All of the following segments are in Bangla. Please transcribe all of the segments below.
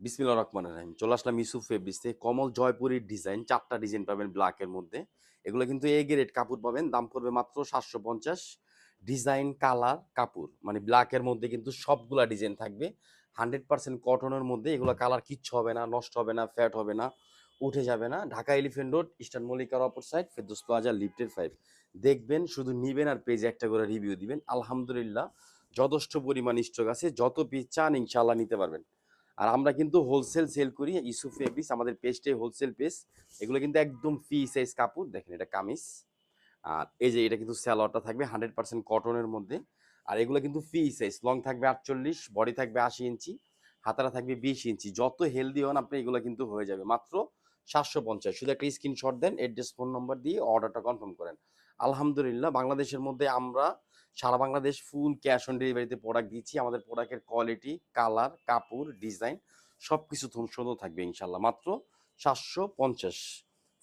বিসমিল্লাহির রহমানির রহিম। চলে আসলাম ইউসুফ ফেব্রিক্সে। কমল জয়পুরীর ডিজাইন, ৪ টা ডিজাইন পাবেন ব্ল্যাকের মধ্যে। এগুলো কিন্তু এ গ্রেড কাপড় পাবেন। দাম পড়বে মাত্র ৭৫০। ডিজাইন, কালার, কাপড় মানে ব্ল্যাকের মধ্যে কিন্তু সবগুলা ডিজাইন থাকবে। 100% কটনের মধ্যে। এগুলো কালার কিচ্ছু হবে না, নষ্ট হবে না, ফ্যাট হবে না, উঠে যাবে না। ঢাকা এলিফ্যান্ট রোড, ইস্টার্ন মল্লিকার অপর সাইড, ফেরদৌস প্লাজা, লিফটের 5। দেখবেন, শুধু নিবেন আর পেজে একটা করে রিভিউ দিবেন। আলহামদুলিল্লাহ যথেষ্ট পরিমাণ স্টক আছে। যত পিস চান ইনশাআল্লাহ নিতে পারবেন। আর আমরা কিন্তু হোলসেল সেল করি। ইউসুফ ফেব্রিক্স আমাদের পেজটাই হোলসেল পেজ। এগুলো কিন্তু একদম ফ্রি সাইজ কাপড়। দেখেন, এটা কামিজ। আর এই যে এটা কিন্তু সালোয়ারটা থাকবে 100% কটনের মধ্যে। আর এগুলো কিন্তু ফ্রি সাইজ, লং থাকবে 48, বডি থাকবে 80 ইঞ্চি, হাতারা থাকবে 20 ইঞ্চি। যত হেলদি হন আপনি, এগুলো কিন্তু হয়ে যাবে মাত্র 750। শুধু একটা স্ক্রিনশট দেন, অ্যাড্রেস, ফোন নম্বর দিয়ে অর্ডারটা কনফার্ম করেন। আলহামদুলিল্লাহ বাংলাদেশের মধ্যে আমরা সারা বাংলাদেশ ফুল ক্যাশ অন ডেলিভারিতে প্রোডাক্ট দিচ্ছি। আমাদের প্রোডাক্টের কোয়ালিটি, কালার, কাপড়, ডিজাইন সবকিছু সুন্দর থাকবে ইনশাল্লাহ। মাত্র 750,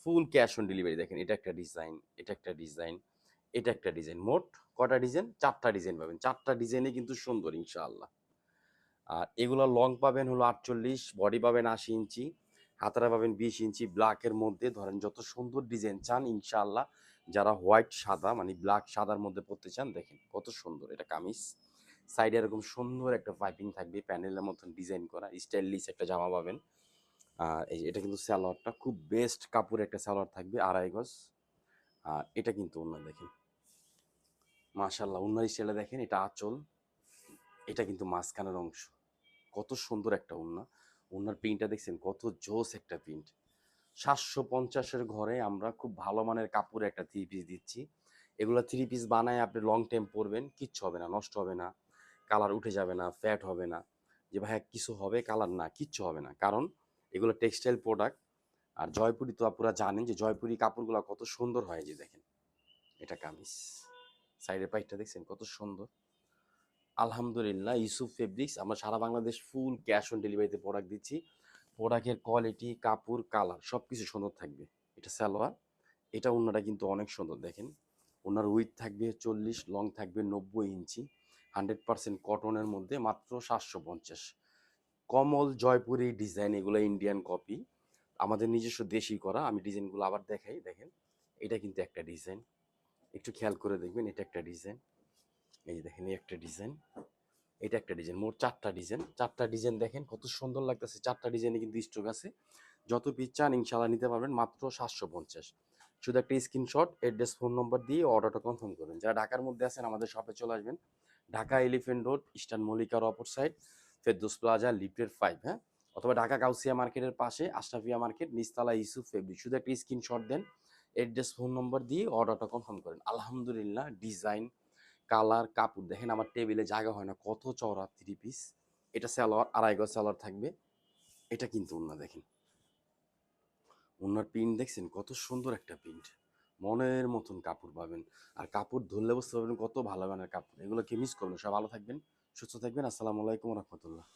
ফুল ক্যাশ অন ডেলিভারি। দেখেন, এটা একটা ডিজাইন, এটা একটা ডিজাইন, এটা একটা ডিজাইন। মোট কটা ডিজাইন? 4টা ডিজাইন পাবেন। 4টা ডিজাইনে কিন্তু সুন্দর ইনশাআল্লাহ। আর এগুলো লং পাবেন হলো 48, বডি পাবেন 80 ইঞ্চি, হাতারা পাবেন 20 ইঞ্চি। ব্ল্যাকের মধ্যে ধরেন যত সুন্দর ডিজাইন চান ইনশাআল্লাহ। যারা হোয়াইট সাদা মানে ব্ল্যাক সাদার মধ্যে পড়তে চান, দেখেন কত সুন্দর। এটা কামিজ, সাইডে এরকম সুন্দর একটা পাইপিং থাকবে, প্যানেলের মতন ডিজাইন করা, স্টাইলিশ একটা জামা পাবেন। আর এই যে এটা কিন্তু সালোয়ারটা খুব বেস্ট কাপড়, একটা সালোয়ার থাকবে 2.5 গজ। আর এটা কিন্তু ওন্না, দেখেন মাশাআল্লাহ, ওন্নার স্টাইলটা দেখেন। এটা আঁচল, এটা কিন্তু মাঝখানের অংশ। কত সুন্দর একটা ওন্না। ওন্নার প্রিন্টটা দেখছেন, কত জোস একটা প্রিন্ট। 750-এর ঘরে আমরা খুব ভালো মানের কাপড়ে একটা থ্রি পিস দিচ্ছি। এগুলো থ্রি পিস বানায় আপনি লং টাইম পরবেন, কিচ্ছু হবে না, নষ্ট হবে না, কালার উঠে যাবে না, ফ্যাট হবে না, যে ভাই কিছু হবে কালার, না কিচ্ছু হবে না। কারণ এগুলো টেক্সটাইল প্রোডাক্ট। আর জয়পুরি তো আপনারা জানেন যে জয়পুরি কাপড়গুলো কত সুন্দর হয়। যে দেখেন, এটা কামিজ, সাইডের পাইটটা দেখছেন কত সুন্দর। আলহামদুলিল্লাহ ইউসুফ ফেব্রিক্স আমরা সারা বাংলাদেশ ফুল ক্যাশ অন ডেলিভারিতে প্রোডাক্ট দিচ্ছি। প্রোডাক্টের কোয়ালিটি, কাপড়, কালার সবকিছু সুন্দর থাকবে। এটা সালোয়ার, এটা ওন্নাটা কিন্তু অনেক সুন্দর। দেখেন, ওনার উইথ থাকবে 40, লং থাকবে 90 ইঞ্চি, 100% কটনের মধ্যে। মাত্র 750। কমল জয়পুরি ডিজাইন, এগুলো ইন্ডিয়ান কপি, আমাদের নিজস্ব দেশি করা। আমি ডিজাইনগুলো আবার দেখাই। দেখেন, এটা কিন্তু একটা ডিজাইন, একটু খেয়াল করে দেখবেন। এটা একটা ডিজাইন, এই যে দেখেন, এই একটা ডিজাইন, এটা একটা ডিজাইন। মোট 4টা ডিজাইন। 4টা ডিজাইন দেখেন কত সুন্দর লাগতেছে। 4টা ডিজাইনে কিন্তু স্টক আছে। যত পিস চান ইনশাআল্লাহ নিতে পারবেন মাত্র 750। শুধু একটা স্ক্রিনশট, অ্যাড্রেস, ফোন নম্বর দিয়ে অর্ডারটা কনফার্ম করবেন। যারা ঢাকার মধ্যে আছেন আমাদের শপে চলে আসবেন। ঢাকা এলিফ্যান্ট রোড, ইস্টার্ন মল্লিকার অপর সাইড, ফেরদৌস প্লাজা, লিফটের 5। হ্যাঁ, অথবা ঢাকা গাউসিয়া মার্কেটের পাশে আশরাফিয়া মার্কেট, নিচতলা, ইউসুফ ফেব্রিক। শুধু একটা স্ক্রিনশট দেন, অ্যাড্রেস, ফোন নম্বর দিয়ে অর্ডারটা কনফার্ম করেন। আলহামদুলিল্লাহ ডিজাইন, কালার, কাপড় দেখেন। আমার টেবিলে জায়গা হয় না, কত চওড়া থ্রি পিস। এটা সালোয়ার, 2.5 গজ সালোয়ার থাকবে। এটা কিন্তু ওন্না, দেখেন ওন্নার প্রিন্ট দেখছেন কত সুন্দর একটা প্রিন্ট। মনের মতন কাপড় পাবেন। আর কাপড় ধরলে বুঝতে পারবেন কত ভালো মানের কাপড়। এগুলো কি মিস করবেন। সব ভালো থাকবেন, সুস্থ থাকবেন। আসসালামু আলাইকুম রহমতুল্লাহ।